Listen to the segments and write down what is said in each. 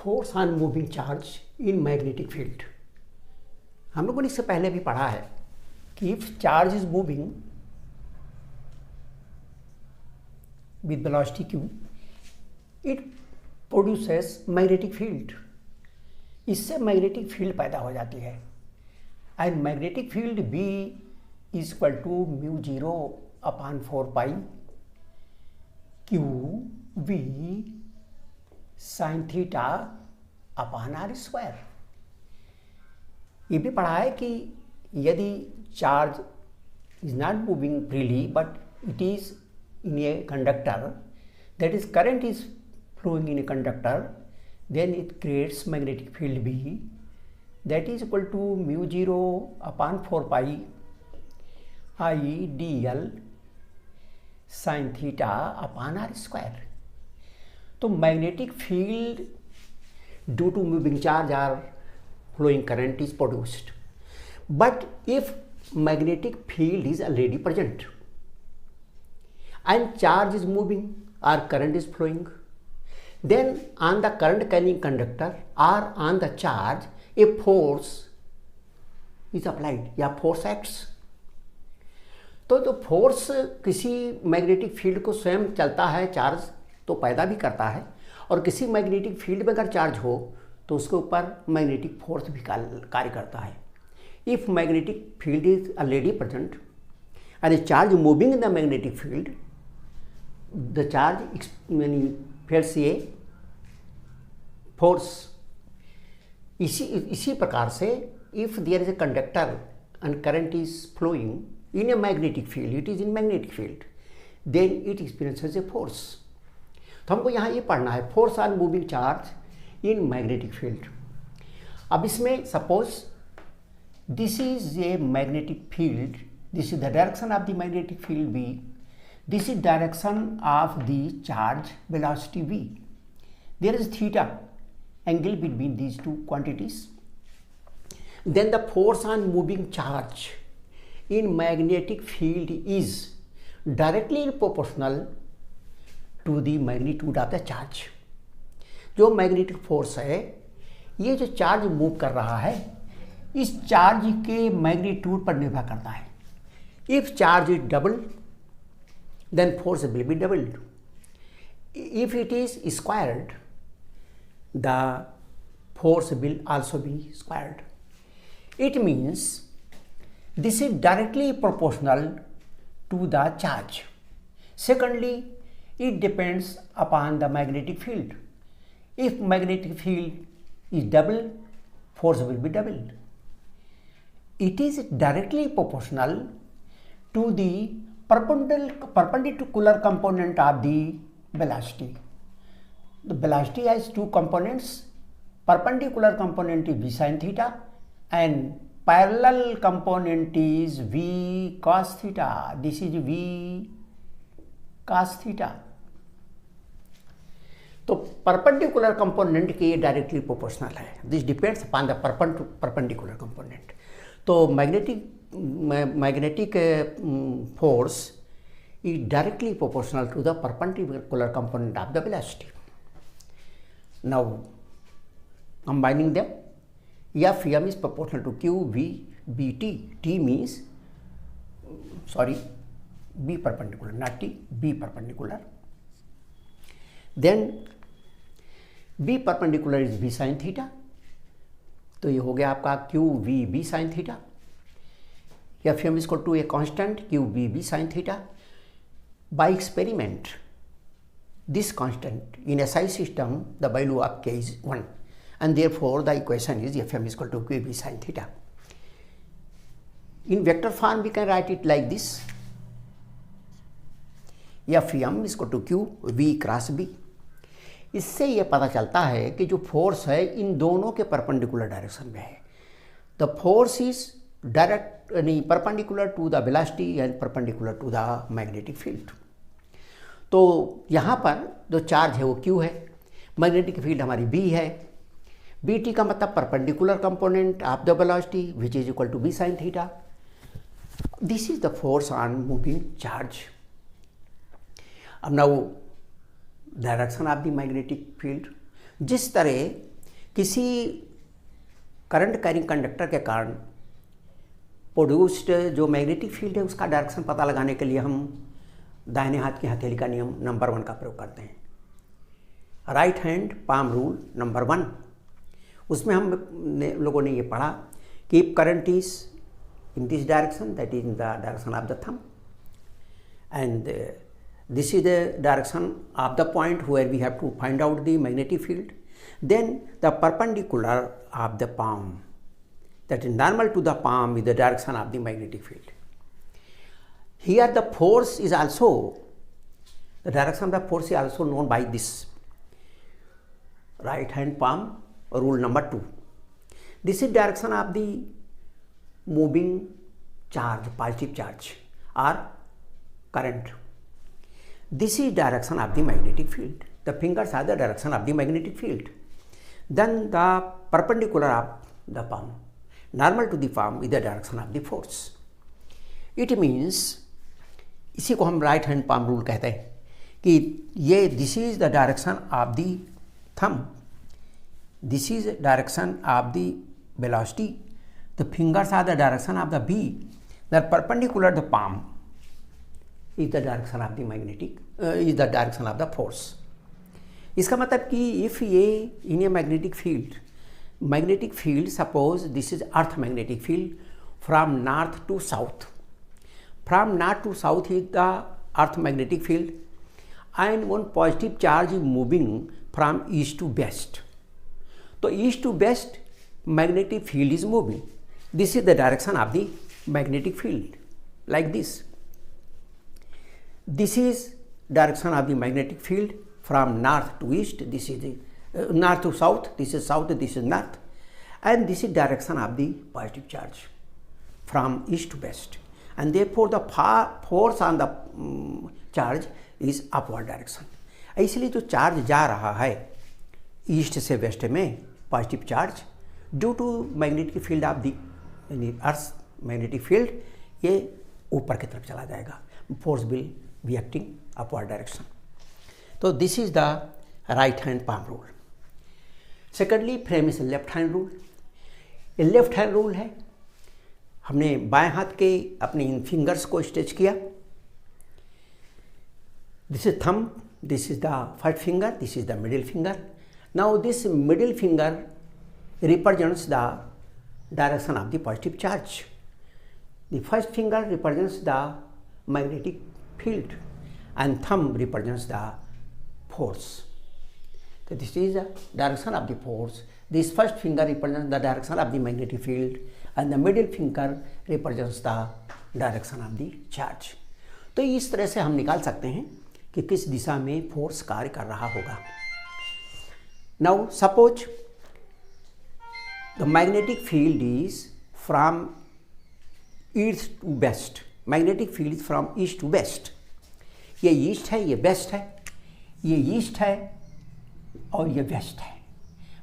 Force on moving charge in magnetic field. हम लोगों ने इससे पहले भी पढ़ा है कि if charge is moving with velocity q, it produces magnetic field. इससे मैग्नेटिक फील्ड पैदा हो जाती है and magnetic field B is equal to mu 0 upon 4 pi q v sine theta upon r square. ये भी पढ़ा है कि यदि charge is not moving freely but it is in a conductor, that is current is flowing in a conductor, then it creates magnetic field B that is equal to mu 0 upon 4 pi I dl sin theta upon r square. तो magnetic field due to moving charge or flowing current is produced. But if magnetic field is already present and charge is moving or current is flowing, then on the current carrying conductor or on the charge a force is applied या force acts. तो जो force किसी magnetic field को स्वयं चलता है, charge तो पैदा भी करता है, और किसी मैग्नेटिक फील्ड में अगर चार्ज हो तो उसके ऊपर मैग्नेटिक फोर्स भी कार्य करता है। If magnetic field is already present and a charge moving in the magnetic field, the charge feels a force. इसी प्रकार से if there is a conductor and current is flowing in a magnetic field, it is in magnetic field, then it experiences a force. तो हमको यहाँ ये पढ़ना है force on moving charge in magnetic field. अब इसमें suppose this is a magnetic field, this is the direction of the magnetic field B, this is direction of the charge velocity V. There is theta angle between these two quantities. Then the force on moving charge in magnetic field is directly proportional to the magnitude of the charge. जो magnetic force है, ये जो charge move कर रहा है, इस charge के magnitude पर निर्भर करता है। If charge is doubled, then force will be doubled. If it is squared, the force will also be squared. It means this is directly proportional to the charge. Secondly, it depends upon the magnetic field. If magnetic field is doubled, force will be doubled. It is directly proportional to the perpendicular component of the velocity. The velocity has two components. Perpendicular component is v sin theta and parallel component is v cos theta. This is v cos theta. तो perpendicular component के directly proportional है. This depends upon the perpendicular component. तो magnetic force is directly proportional to the perpendicular component of the velocity. Now, combining them, Fm is proportional to Q, V, Bt. T means, B perpendicular, not T, B perpendicular. Then, B perpendicular is V sin theta. तो ये हो गया आपका q we B sine theta. F m equal to a constant q B B sine theta. By experiment this constant in SI system the value of K is 1 and therefore the equation is Fm is equal to QB sin theta. In vector form we can write it like this. Fm is equal to Q V cross B. इससे ये पता चलता है कि जो force है इन दोनों के परपेंडिकुलर डायरेक्शन में है. The force is direct perpendicular to the velocity and perpendicular to the magnetic field. तो यहाँ पर जो चार्ज है वो Q है, मैग्नेटिक फील्ड हमारी B है. Bt का मतलब perpendicular component of the velocity which is equal to B sin theta. This is the force on moving charge. अब now direction of the magnetic field. जिस तरह किसी करंट कैरिंग कंडक्टर के कारण प्रोड्यूस्ड जो मैग्नेटिक फील्ड है उसका direction पता लगाने के लिए हम दाहिने हाथ की हथेली का नियम नंबर 1 का प्रयोग करते हैं, right hand palm rule number 1। उसमें हम लोगों ने ये पढ़ा कि if current is in this direction, that is in the direction of the thumb, and this is the direction of the point where we have to find out the magnetic field, then the perpendicular of the palm, that is normal to the palm, is the direction of the magnetic field. Here the force is also, the direction of the force is also known by this right hand palm rule number 2. This is direction of the moving charge, positive charge or current. This is direction of the magnetic field. The fingers are the direction of the magnetic field. Then the perpendicular of the palm, normal to the palm, is the direction of the force. It means, इसी को हम right hand palm rule कहते हैं कि ये this is the direction of the thumb, this is direction of the velocity, the fingers are the direction of the B, the perpendicular the palm is the direction of the magnetic, is the direction of the force. इसका मतलब कि if ये in a magnetic field suppose this is earth magnetic field from north to south, from north to south is the earth magnetic field, and one positive charge is moving from east to west, तो east to west magnetic field is moving, this is the direction of the magnetic field, like this, this is direction of the magnetic field from north to east, this is the north to south, this is south, this is north, and this is direction of the positive charge from east to west, and therefore the force on the charge is upward direction. इसलिए जो charge जा रहा है east से west में, positive charge, due to magnetic field of the earth magnetic field, ये ऊपर की तरफ चला जाएगा, force will be acting upward direction. तो this is the right hand palm rule. Secondly frame is left hand rule. ये left hand rule है, हमने बाएं हाथ के अपने इन फिंगर्स को स्ट्रेच किया, this is thumb, this is the first finger, this is the middle finger. Now this middle finger represents the direction of the positive charge, the first finger represents the magnetic field, and thumb represents the force. So this is the direction of the force. This first finger represents the direction of the magnetic field, and the middle finger represents the direction of the charge. तो इस तरह से हम निकाल सकते हैं कि किस दिशा में फोर्स कार्य कर रहा होगा। Now suppose the magnetic field is from east to west. Magnetic field is from east to west. ये ईस्ट है, ये वेस्ट है, ये ईस्ट है और ये वेस्ट है।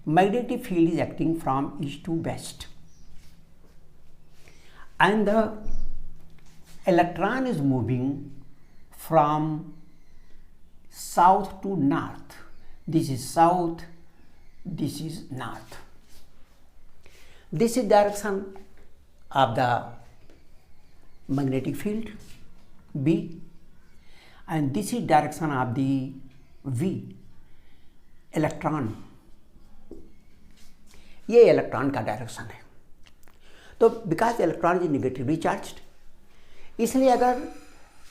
Magnetic field is acting from east to west, and the electron is moving from south to north, this is south, this is north, this is direction of the magnetic field B, and this is direction of the V, electron, ये electron का direction है। तो because electron is negatively charged, इसलिए अगर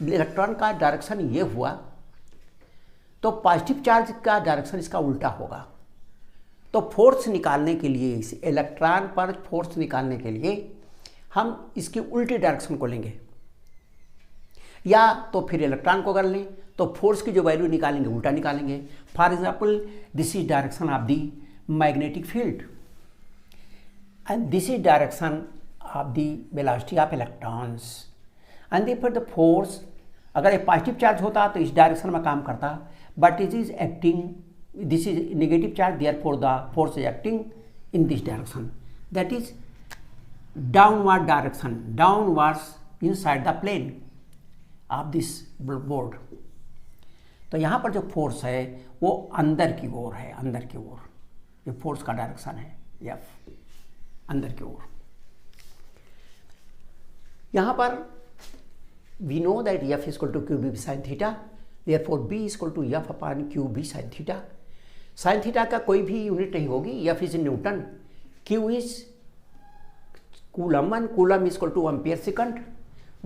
electron का direction ये हुआ तो पॉजिटिव चार्ज का डायरेक्शन इसका उल्टा होगा। तो फोर्स निकालने के लिए, इस इलेक्ट्रॉन पर फोर्स निकालने के लिए हम इसकी उल्टी डायरेक्शन को लेंगे, या तो फिर इलेक्ट्रॉन को कर लें तो फोर्स की जो वैल्यू निकालेंगे उल्टा निकालेंगे। For example this is direction of the magnetic field and this is direction of the velocity of electrons, and therefore the force, अगर एक पॉजिटिव चार्ज होता तो इस डायरेक्शन में काम करता, but it is acting, this is negative charge, therefore the force is acting in this direction, that is downward direction, downwards inside the plane of this board. तो यहाँ पर जो फोर्स है वो अंदर की ओर है, अंदर की ओर, ये फोर्स का डायरेक्शन है एफ अंदर की ओर। यहाँ पर we know that F is equal to Q B sine theta, therefore B is equal to F upon Q B sine theta. Sine theta का कोई भी यूनिट नहीं होगी, F is newton, q is coulomb, one coulomb is equal to ampere second,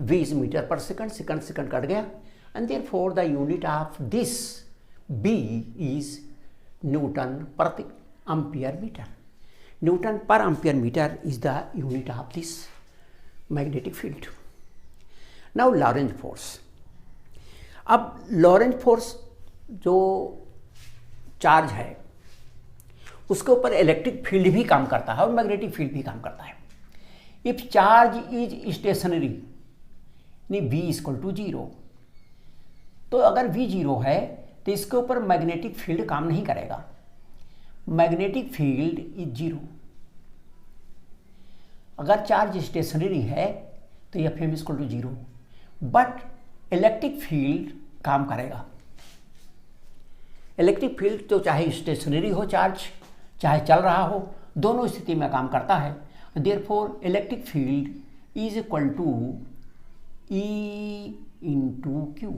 v is meter per second, second second cut गया, and therefore the unit of this B is newton प्रति ampere meter. Newton पर ampere meter is the unit of this magnetic field. Now Lorentz force. अब Lorentz force जो charge है उसके ऊपर electric field भी काम करता है और मैग्नेटिक फील्ड भी काम करता है। If charge is stationary v equal to 0, तो अगर v 0 है तो इसके ऊपर मैग्नेटिक फील्ड काम नहीं करेगा। Magnetic field is 0। अगर चार्ज स्टेशनरी है तो F m equal to 0, but electric field काम करेगा। इलेक्ट्रिक फील्ड तो चाहे स्टेशनरी हो चार्ज, चाहे चल रहा हो, दोनों स्थिति में काम करता है। Therefore electric field is equal to E into q.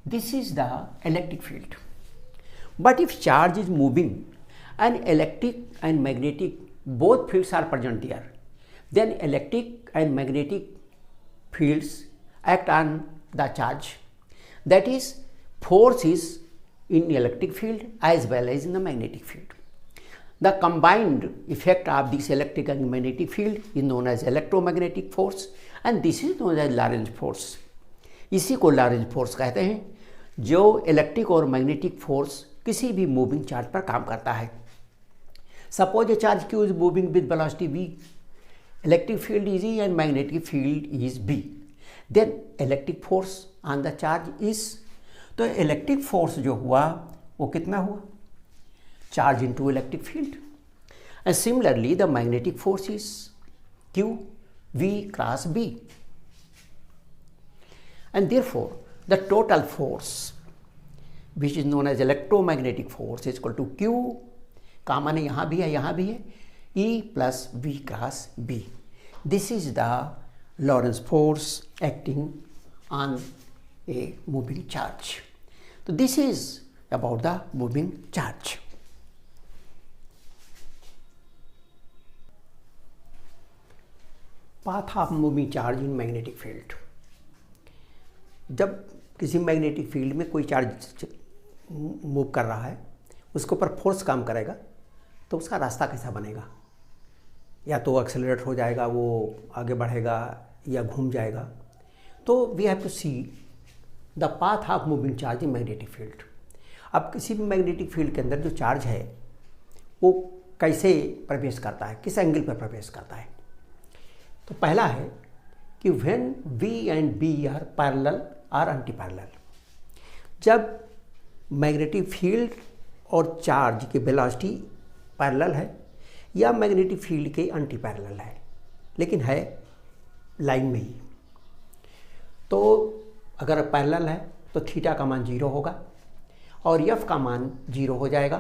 This is the electric field. But if charge is moving and electric and magnetic both fields are present there, then electric and magnetic fields act on the charge. That is, force is in electric field as well as in the magnetic field. The combined effect of this electric and magnetic field is known as electromagnetic force, and this is known as Lorentz force. इसी को Lorentz force कहते हैं, जो electric और magnetic force किसी भी moving charge पर काम करता है। Suppose a charge q is moving with velocity v, electric field is E and magnetic field is B. Then electric force on the charge is, तो इलेक्ट्रिक फोर्स जो हुआ वो कितना हुआ? Charge into electric field. And similarly the magnetic force is q v cross b, and therefore the total force which is known as electromagnetic force is equal to q, common है, यहाँ भी है, यहाँ भी है, E plus V cross B। This is the Lorentz force acting on a moving charge. तो this is about the moving charge. Path of moving charge in magnetic field. जब किसी मैग्नेटिक फील्ड में कोई चार्ज मूव कर रहा है, उसके ऊपर फोर्स काम करेगा, तो उसका रास्ता कैसा बनेगा? या तो एक्सेलरेट हो जाएगा, वो आगे बढ़ेगा, या घूम जाएगा। तो we have to see the path of moving charge in magnetic field. अब किसी भी मैग्नेटिक फील्ड के अंदर जो चार्ज है वो कैसे प्रवेश करता है, किस एंगल पर प्रवेश करता है? तो पहला है कि when V and B are parallel और एंटी पैरेलल। जब मैग्नेटिक फील्ड और चार्ज की वेलोसिटी पैरेलल है या मैग्नेटिक फील्ड के एंटी पैरेलल है, लेकिन है लाइन में ही, तो अगर पैरेलल है तो थीटा का मान 0 होगा और एफ का मान 0 हो जाएगा,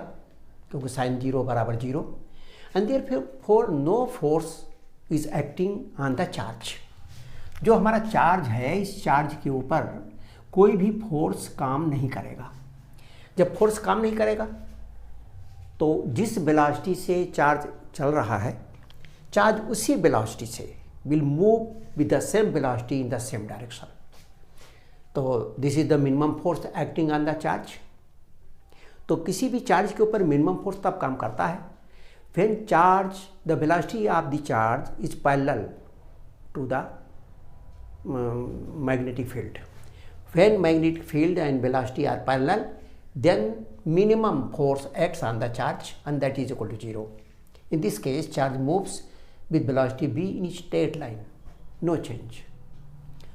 क्योंकि साइन 0 बराबर 0। And therefore no force is acting on the charge. जो हमारा चार्ज है, इस चार्ज के ऊपर कोई भी फोर्स काम नहीं करेगा। जब फोर्स काम नहीं करेगा तो जिस वेलोसिटी से चार्ज चल रहा है, चार्ज उसी वेलोसिटी से will move with the same velocity in the same direction. तो this is the minimum force acting on the charge. तो किसी भी चार्ज के ऊपर मिनिमम फोर्स तब काम करता है when charge the velocity of the charge is parallel to the magnetic field. When magnetic field and velocity are parallel, then minimum force acts on the charge and that is equal to 0. In this case, charge moves with velocity v in straight line, no change.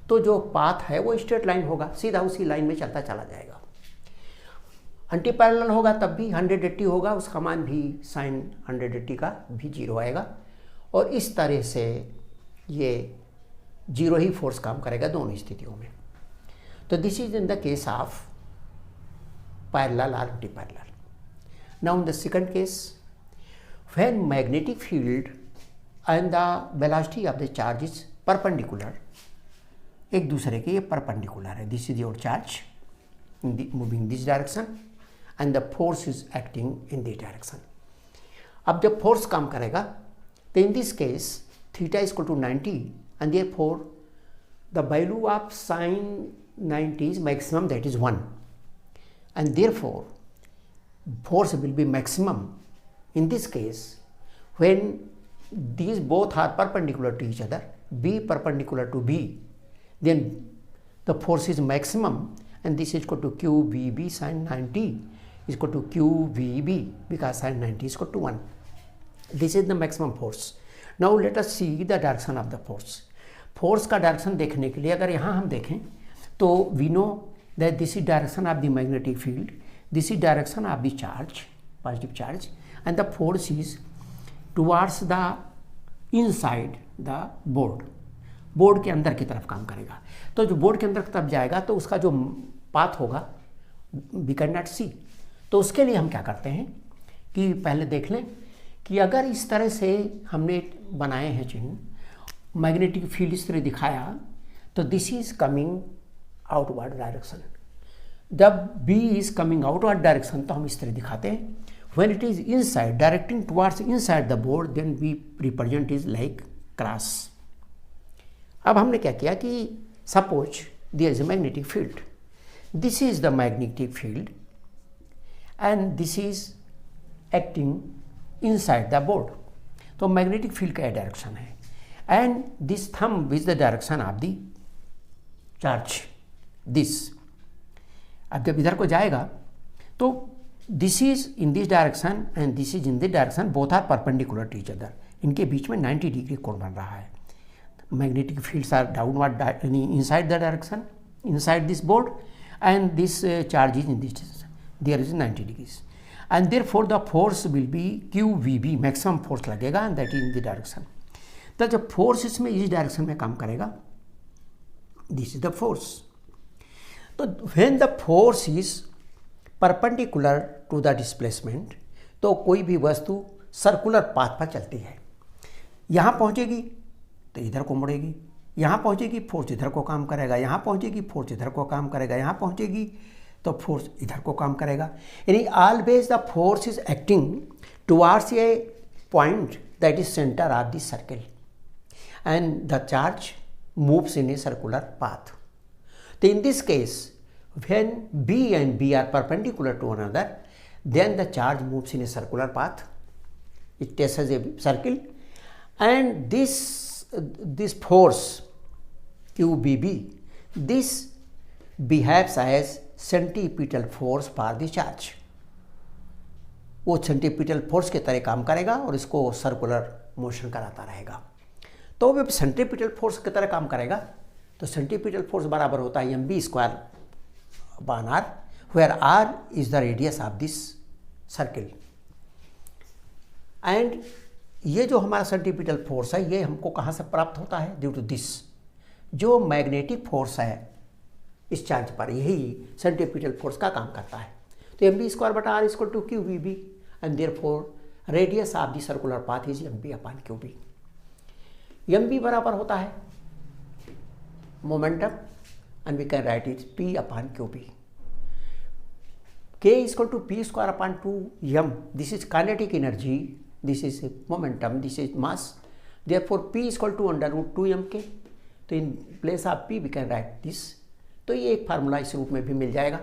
तो जो path है वो straight line होगा, सीधा उसी line में चलता चला जाएगा। एंटी पैरेलल होगा तब भी 180 होगा, उसका मान भी साइन 180 का भी 0 आएगा, और इस तरह से ये 0 ही फोर्स काम करेगा दोनों स्थितियों में। तो this is in the case of parallel or anti-parallel. Now in the second case, when magnetic field and the velocity of the charge is perpendicular, एक दूसरे के ये परपेंडिकुलर है. This is your charge moving this direction and the force is acting in this direction. अब जब force काम करेगा तो in this case theta is equal to 90 and therefore the value of sine 90 is maximum, that is 1, and therefore force will be maximum in this case when these both are perpendicular to each other, B perpendicular to B, then the force is maximum and this is equal to QVB sin 90 is equal to QVB because sin 90 is equal to 1. This is the maximum force. Now let us see the direction of the force. Force का direction देखने के लिए अगर यहाँ हम देखें तो we know that this is direction of the magnetic field, this is direction of the charge, positive charge, and the force is towards the inside the board. Board के अंदर की तरफ काम करेगा. तो जो बोर्ड के अंदर की तरफ जाएगा तो उसका जो पाथ होगा we cannot see. तो उसके लिए हम क्या करते हैं कि पहले देख लें कि अगर इस तरह से हमने बनाए हैं चिन्ह, मैग्नेटिक फील्ड इस तरह दिखाया, तो this is coming outward direction. जब B is coming outward direction तो हम इस तरह दिखाते हैं. When it is inside directing towards inside the board then we represent is like cross. अब हमने क्या किया कि suppose there is a magnetic field, this is the magnetic field and this is acting inside the board. तो magnetic field का direction है and this thumb is the direction of the charge. This अब जब इधर को जाएगा तो this is in this direction and this is in this direction, both are perpendicular to each other. इनके बीच में 90 डिग्री कोण बन रहा है. Magnetic fields are downward inside the direction inside this board and this charge is in this, there is 90 degrees and therefore the force will be QVB, maximum force लगेगा and that is in the direction. तो जब force इसमें इस direction में काम करेगा, this is the force. तो when the force is perpendicular to the displacement, तो कोई भी वस्तु सर्कुलर पाथ पर चलती है. यहाँ पहुँचेगी तो इधर को मुड़ेगी, यहाँ पहुँचेगी फोर्स इधर को काम करेगा, यहाँ पहुँचेगी फोर्स इधर को काम करेगा, यहाँ पहुँचेगी तो फोर्स इधर को काम करेगा. यानी always the force is acting towards A point that is centre of the circle and the charge moves in a circular path. So in this case, when B and B are perpendicular to one another, then the charge moves in a circular path. It traces a circle, and this force QBB, this behaves as centripetal force for the charge. वो centripetal force की तरह काम करेगा और इसको circular motion कराता रहेगा. तो वो सेंट्रीपिटल फोर्स की तरह काम करेगा तो सेंट्रीपिटल फोर्स बराबर होता है mb square upon r, where r is the radius of this circle. And ये जो हमारा सेंट्रीपिटल फोर्स है ये हमको कहाँ से प्राप्त होता है? ड्यू टू दिस, जो मैग्नेटिक फोर्स है इस चार्ज पर, यही सेंट्रीपिटल फोर्स का काम करता है. तो mb स्क्वायर बटा r equal to QVB and therefore radius of the circular path is mb upon QB. mb बराबर होता है momentum and we can write it P upon QB. K is equal to P square upon 2m. This is kinetic energy, this is momentum, this is mass. Therefore P is equal to under root 2mk. तो in place of P we can write this. तो ये एक formula इस रूप में भी मिल जाएगा.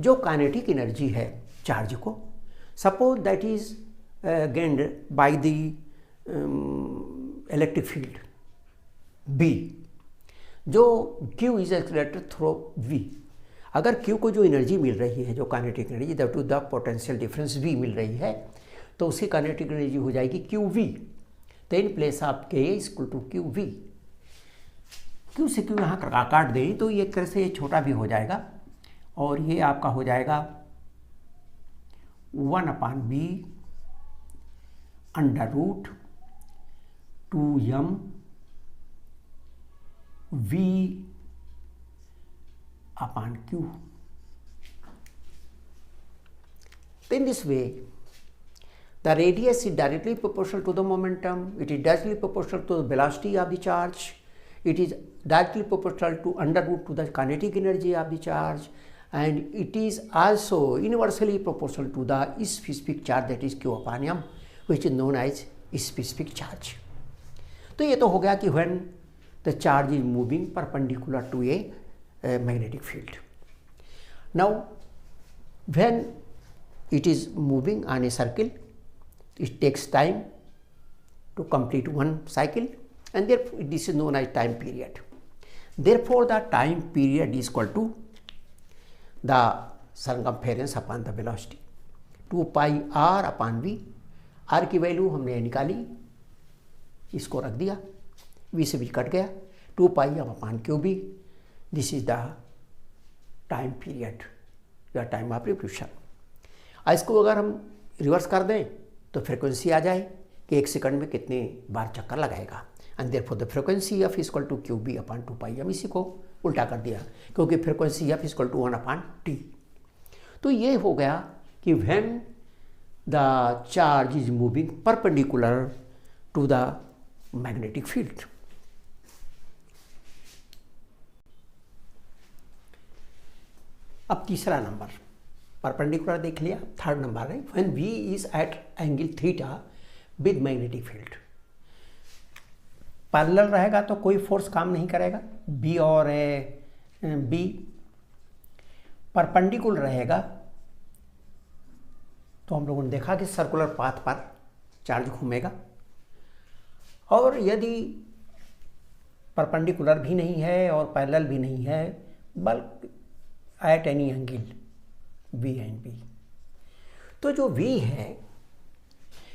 जो काइनेटिक एनर्जी है चार्ज को, suppose that is gained by the electric field B, जो Q is accelerated through V. अगर Q को जो एनर्जी मिल रही है, जो kinetic energy that to the potential difference V मिल रही है, तो उसकी काइनेटिक एनर्जी हो जाएगी QV. तो in place of K is equal to QV. Q से Q यहाँ काट दें तो ये एक तरह से ये छोटा भी हो जाएगा और ये आपका हो जाएगा 1/B under root 2m V upon Q. In this way, The radius is directly proportional to the momentum, it is directly proportional to the velocity of the charge, it is directly proportional to under root to the kinetic energy of the charge, and it is also inversely proportional to the specific charge, that is Q upon m, which is known as specific charge. तो ये तो हो गया कि when the charge is moving perpendicular to a magnetic field. Now when it is moving on a circle, it takes time to complete one cycle, and therefore this is known as time period. Therefore the time period is equal to the circumference upon the velocity, 2 pi r upon v. r की value हमने निकाली, इसको रख दिया, v से v cut गया, 2 pi m upon q b. This is the time period या time of revolution. इसको अगर हम रिवर्स कर दें तो फ्रीक्वेंसी आ जाए कि 1 सेकंड में कितने बार चक्कर लगाएगा, and therefore the frequency F equal to Q B upon 2 pi. हम इसी को उल्टा कर दिया क्योंकि frequency F equal to 1 upon T. तो ये हो गया कि when the charge is moving perpendicular to the magnetic field. अब तीसरा नंबर परपेंडिकुलर देख लिया, थर्ड नंबर है when v is at angle theta with magnetic field. Parallel रहेगा तो कोई फोर्स काम नहीं करेगा, b और b. परपेंडिकुलर रहेगा तो हम लोगों ने देखा कि सर्कुलर पाथ पर चार्ज घूमेगा, और यदि परपेंडिकुलर भी नहीं है और पैरेलल भी नहीं है, बल्कि at any angle v and b, तो जो v है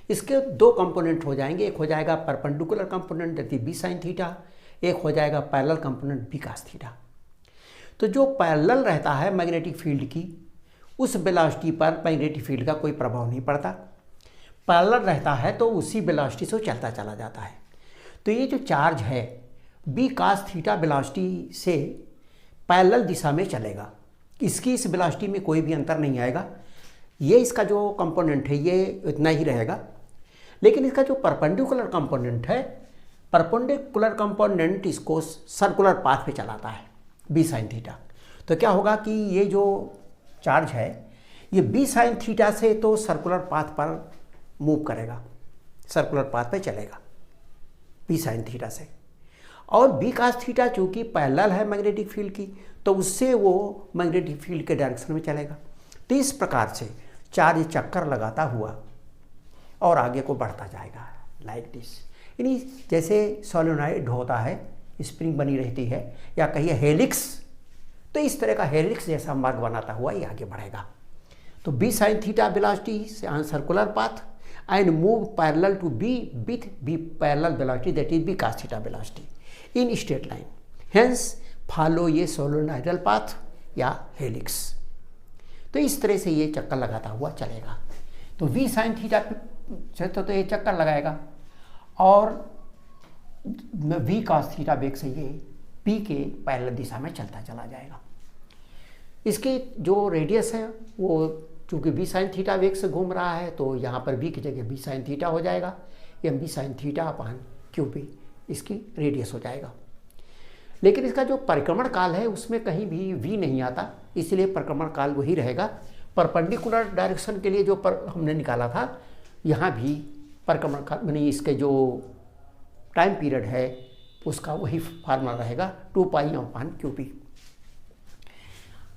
इसके दो कंपोनेंट हो जाएंगे. एक हो जाएगा perpendicular component that is b sin theta, एक हो जाएगा parallel component b cos theta. तो जो पैरेलल रहता है मैग्नेटिक फील्ड की, उस वेलोसिटी पर मैग्नेटिक फील्ड का कोई प्रभाव नहीं पड़ता. पैरेलल रहता है तो उसी वेलोसिटी से चलता चला जाता है. तो ये जो चार्ज है b cos थीटा वेलोसिटी से पैरेलल दिशा में चलेगा, इसकी इस वेलोसिटी में कोई भी अंतर नहीं आएगा. ये इसका जो कंपोनेंट है ये इतना ही रहेगा, लेकिन इसका जो परपेंडिकुलर कंपोनेंट है, परपेंडिकुलर कंपोनेंट इसको सर्कुलर पाथ पे चलाता है b sin थीटा. तो क्या होगा कि ये जो चार्ज है ये b sin थीटा से तो सर्कुलर पाथ पर मूव करेगा, सर्कुलर पाथ पे चलेगा b sin थीटा से, और b cos थीटा चूँकि पैरेलल है मैग्नेटिक फील्ड की तो उससे वो मैग्नेटिक फील्ड के डायरेक्शन में चलेगा. तो इस प्रकार से चार्ज चक्कर लगाता हुआ और आगे को बढ़ता जाएगा लाइक दिस. यानी जैसे सोलेनॉइड होता है, स्प्रिंग बनी रहती है, या कहिए हेलिक्स, तो इस तरह का हेलिक्स जैसा मार्ग बनाता हुआ ये आगे बढ़ेगा. तो b sin थीटा वेलोसिटी से on circular path and move parallel to b with b parallel velocity that is b cos theta velocity in straight line. Hence follow ये सोलेनॉइडल पाथ या हेलिक्स. तो इस तरह से ये चक्कर लगाता हुआ चलेगा. तो v sin थीटा से तो ये चक्कर लगाएगा, और v cos थीटा वेग से ये p के पैरेलल दिशा में चलता चला जाएगा. इसकी जो रेडियस है वो चूँकि v sin थीटा वेग से घूम रहा है तो यहाँ पर v की जगह b sin थीटा हो जाएगा, या b sin theta upon Q B इसकी रेडियस हो जाएगा. लेकिन इसका जो परिक्रमण काल है उसमें कहीं भी v नहीं आता, इसलिए परिक्रमण काल वही रहेगा. परपेंडिकुलर डायरेक्शन के लिए जो हमने निकाला था, यहाँ भी परिक्रमण काल यानी इसके जो टाइम पीरियड है उसका वही फार्मूला रहेगा 2 पाई अपॉन क्यू बी.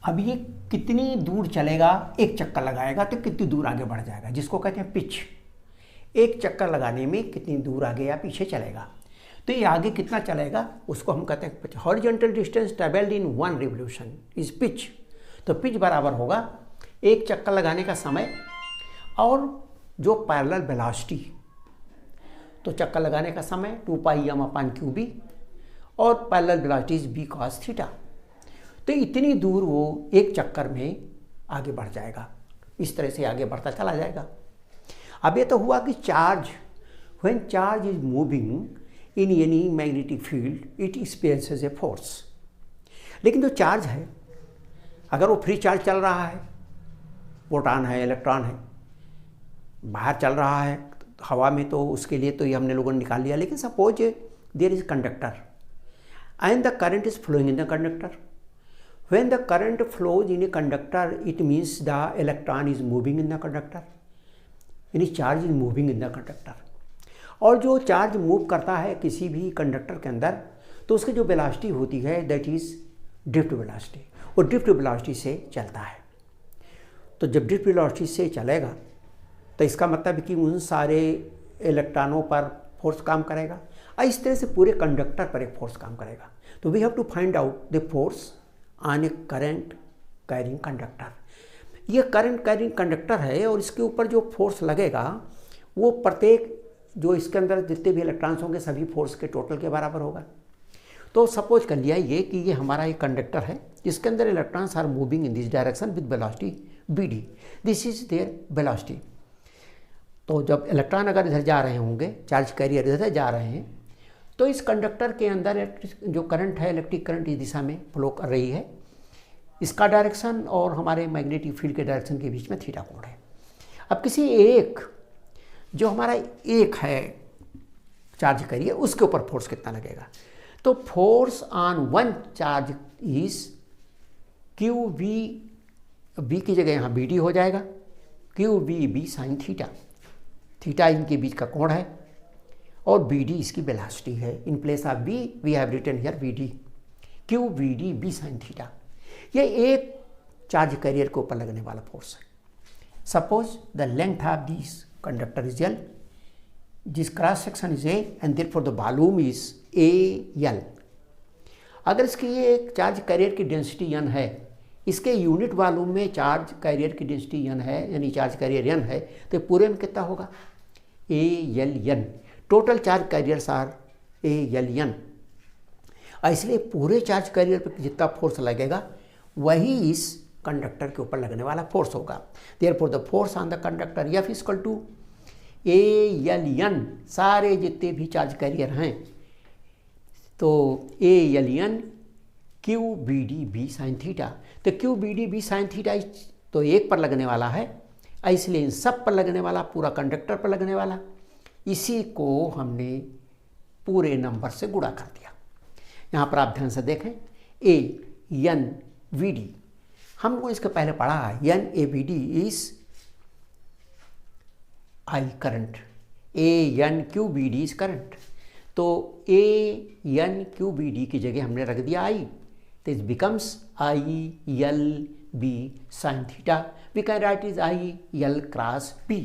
अब ये कितनी दूर चलेगा, एक चक्कर लगाएगा तो कितनी दूर आगे बढ़ जाएगा, जिसको कहते हैं पिच. एक चक्कर लगाने में कितनी दूर आगे या पीछे चलेगा. तो ये आगे कितना चलेगा उसको हम कहते हैं pitch. Horizontal distance travelled in 1 revolution is pitch. तो पिच बराबर होगा एक चक्कर लगाने का समय और जो पैरेलल वेलोसिटी, तो चक्कर लगाने का समय 2 पाई m अपॉन क्यू बी, और parallel velocity is b cos theta. तो इतनी दूर वो एक चक्कर में आगे बढ़ जाएगा. इस तरह से आगे बढ़ता चला जाएगा. अब ये तो हुआ कि charge, when charge is moving in any magnetic field it experiences a force. लेकिन जो चार्ज है, अगर वो फ्री चार्ज चल रहा है, प्रोटॉन है, इलेक्ट्रॉन है, बाहर चल रहा है हवा में, तो उसके लिए तो ये हमने लोगों ने निकाल लिया। लेकिन suppose there is conductor and the current is flowing in the conductor. When the current flows in a conductor it means the electron is moving in the conductor, यानी charge is moving in the conductor. और जो charge move करता है किसी भी conductor के अंदर, तो उसकी जो वेलोसिटी होती है दैट इज ड्रिफ्ट वेलोसिटी, और ड्रिफ्ट वेलोसिटी से चलता है। तो जब ड्रिफ्ट वेलोसिटी से चलेगा तो इसका मतलब है कि उन सारे इलेक्ट्रॉनों पर फोर्स काम करेगा, और इस तरह से पूरे कंडक्टर पर एक फोर्स काम करेगा। तो we have to find out the force on a current carrying conductor. ये करंट कैरिंग कंडक्टर है और इसके ऊपर जो फोर्स लगेगा वो प्रत्येक जो इसके अंदर जितने भी इलेक्ट्रॉन्स होंगे सभी फोर्स के टोटल के बराबर होगा। तो सपोज कर लिया ये कि ये हमारा एक कंडक्टर है जिसके अंदर electrons are moving in this direction with velocity bd, this is their velocity. तो जब इलेक्ट्रॉन अगर इधर जा रहे होंगे, चार्ज कैरियर इधर जा रहे हैं, तो इस कंडक्टर के अंदर जो करंट है, इलेक्ट्रिक करंट इस दिशा में फ्लो कर रही है। इसका डायरेक्शन और हमारे मैग्नेटिक फील्ड के डायरेक्शन के बीच में थीटा कोण है। अब किसी एक जो हमारा एक है चार्ज कैरियर, उसके ऊपर फोर्स कितना लगेगा? तो force on one charge is Q we, B की जगह यहाँ बी डी हो जाएगा, Q we B sine theta. Theta इनके बीच का कोण है और बी डी इसकी वेलोसिटी है। In place of B we have written here V D, Q V D B sine theta. ये एक चार्ज कैरियर के ऊपर लगने वाला फोर्स है। Suppose the length of this conductor is L, जिस cross section is A and therefore the volume is A L. अगर इसकी ये एक चार्ज कैरियर की डेंसिटी n है, इसके यूनिट वॉल्यूम में चार्ज कैरियर की डेंसिटी n है, यानी चार्ज कैरियर n है, तो पूरे में कितना होगा? A L N. Total charge carriers are A L N. इसलिए पूरे चार्ज कैरियर पर जितना फोर्स लगेगा वही इस कंडक्टर के ऊपर लगने वाला फोर्स होगा। Therefore the force on the conductor F equal to A L N, सारे जितने भी चार्ज कैरियर हैं, तो A L N Q B D B sine theta. तो Q B D B sine theta तो एक पर लगने वाला है, इसलिए इन सब पर लगने वाला, पूरा कंडक्टर पर लगने वाला, इसी को हमने पूरे नंबर से गुणा कर दिया। यहाँ पर आप ध्यान से देखें, ए एन वी डी, हमको इसके पहले पढ़ा है N A B D is I current, A N Q B D is current. तो A N Q B D की जगह हमने रख दिया आई, तो it becomes I L B sine theta. We can write is I L cross B.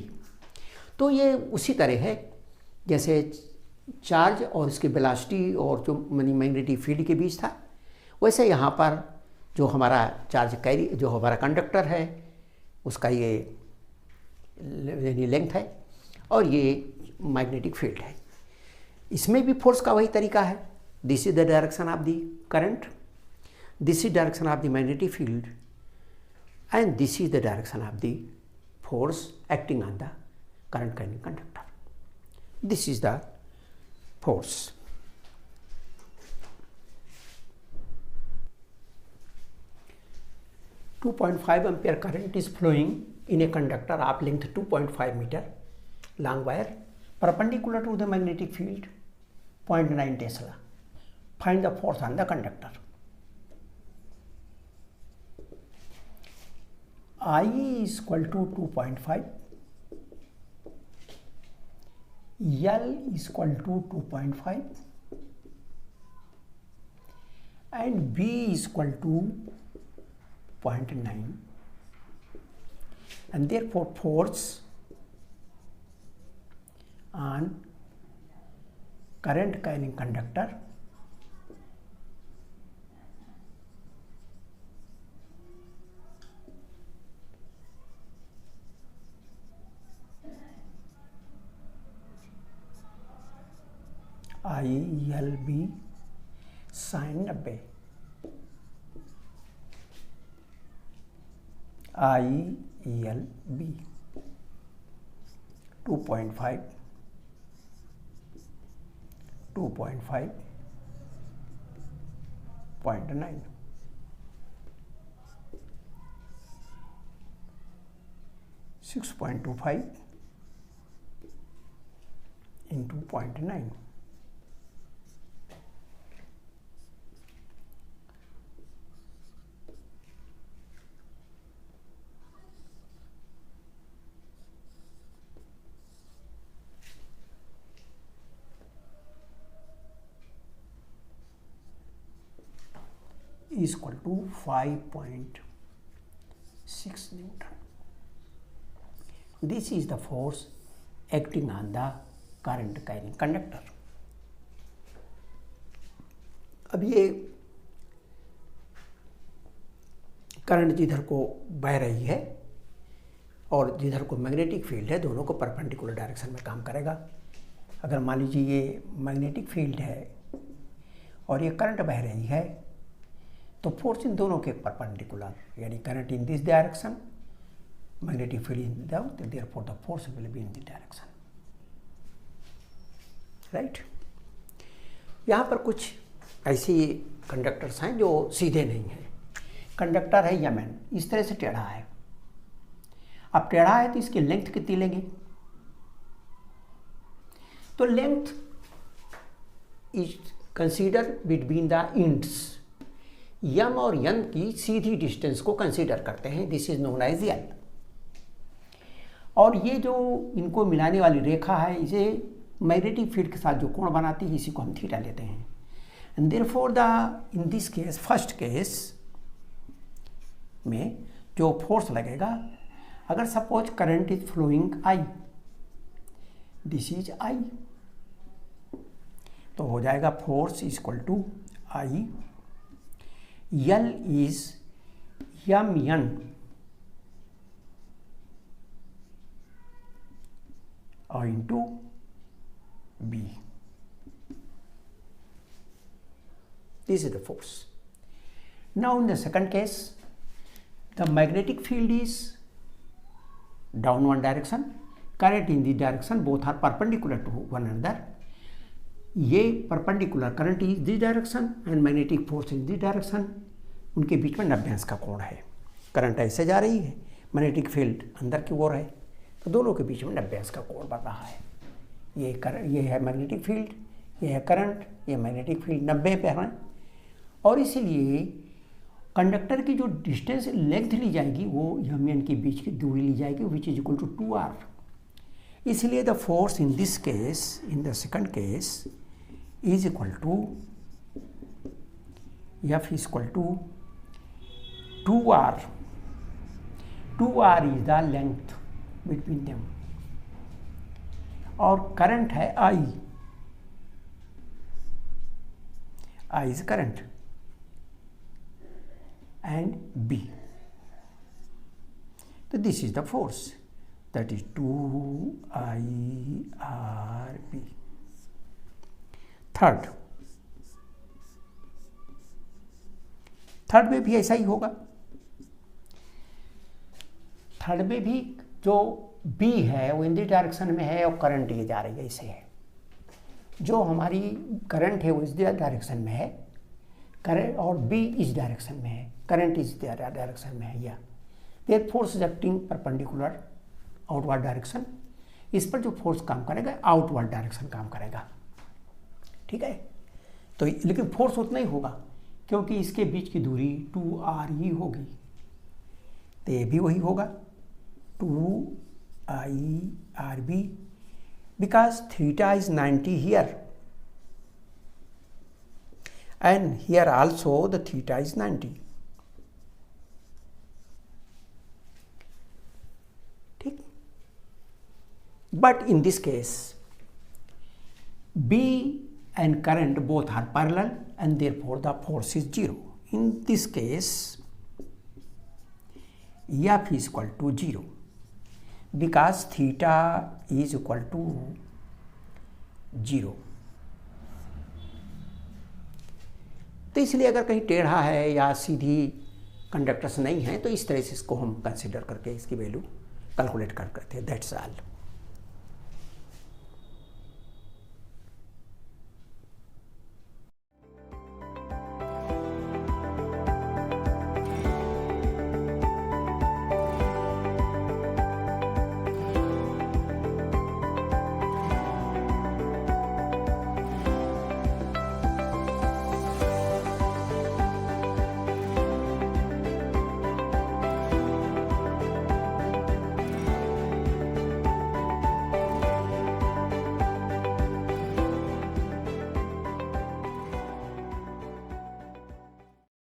तो ये उसी तरह है जैसे चार्ज और इसकी वेलोसिटी और जो मैग्नेटिक फील्ड के बीच था, वैसे यहाँ पर जो हमारा चार्ज कैरी, जो हमारा कंडक्टर है, उसका ये यानी लेंथ है और ये मैग्नेटिक फील्ड है। इसमें भी फोर्स का वही तरीका है। This is the direction of the current, this is direction of the magnetic field and this is the direction of the force acting on the current carrying conductor. This is the force. .5 ampere current is flowing in a conductor of length 2.5 meter, long wire, perpendicular to the magnetic field 0.9 Tesla. Find the force on the conductor. I is equal to 2.5, L is equal to 2.5 and B is equal to 0.9, and therefore force on current carrying conductor ILB sin 90, ILB 2.5, 0.9, 6.25, into 0.9. is equal to 5.6 Newton. This is the force acting on the current carrying conductor. अब ये current जिधर को बह रही है और जिधर को मैग्नेटिक फील्ड है, दोनों को परपेंडिकुलर डायरेक्शन में काम करेगा। अगर मान लीजिए ये मैग्नेटिक फील्ड है और ये करंट बह रही है, तो फोर्स इन दोनों के परपेंडिकुलर, यानी current in this direction, magnetic field in that, therefore the force will be in this direction, right. यहाँ पर कुछ ऐसे कंडक्टर्स हैं जो सीधे नहीं हैं। कंडक्टर है यमन, इस तरह से टेढ़ा है। अब टेढ़ा है तो इसकी लेंथ कितनी लेंगे? तो length is consider between the ends. M और यन की सीधी डिस्टेंस को कंसीडर करते हैं, this is known as L. और ये जो इनको मिलाने वाली रेखा है, इसे मैग्नेटिक फील्ड के साथ जो कोण बनाती है, इसी को हम थीटा लेते हैं। And therefore the in this case, first case में जो फोर्स लगेगा, अगर suppose current is flowing I, this is I, तो हो जाएगा force is equal to I, L is M N और into B. This is the force. Now in the second case, the magnetic field is down one direction, current in this direction, both are perpendicular to one another. ये perpendicular current is this direction and magnetic force in this direction, उनके बीच में 90 अंश का कोण है। Current ऐसे जा रही है, मैग्नेटिक फील्ड अंदर की ओर है, तो दोनों के बीच में 90 अंश का कोण बन रहा है। ये है मैग्नेटिक फील्ड, ये है करंट, ये मैग्नेटिक फील्ड 90 पे है, और इसीलिए कंडक्टर की जो डिस्टेंस लेंथ ली जाएगी वो यम के बीच की दूरी ली जाएगी, विच इज इक्वल टू 2r। इसलिए the force in this case, in the second case, is equal to F is equal to 2r। 2r is the length between them, और करंट है I is current and B. So this is the force, that is 2IRB. Third में भी ऐसा ही होगा। Third में भी जो B है वो इन दिस डायरेक्शन में है और करंट ये जा रही है, ऐसे है। जो हमारी करंट है वो इस डायरेक्शन में है, करंट, और B इस डायरेक्शन में है, करंट इस डायरेक्शन में है। या there force is acting perpendicular outward direction, इस पर जो फोर्स काम करेगा आउटवर्ड डायरेक्शन काम करेगा, ठीक है। तो लेकिन फोर्स उतना ही होगा क्योंकि इसके बीच की दूरी 2r ही होगी, तो ये भी वही होगा 2IRB, because theta is 90 here and here also the theta is 90. ठीक, but in this case B and current both are parallel and therefore the force is 0. In this case F is equal to 0 because theta is equal to 0. तो इसलिए अगर कहीं टेढ़ा है या सीधी conductors नहीं है, तो इस तरह से इसको हम कंसिडर करके इसकी वैल्यू कैलकुलेट कर करते हैं, दैट्स ऑल।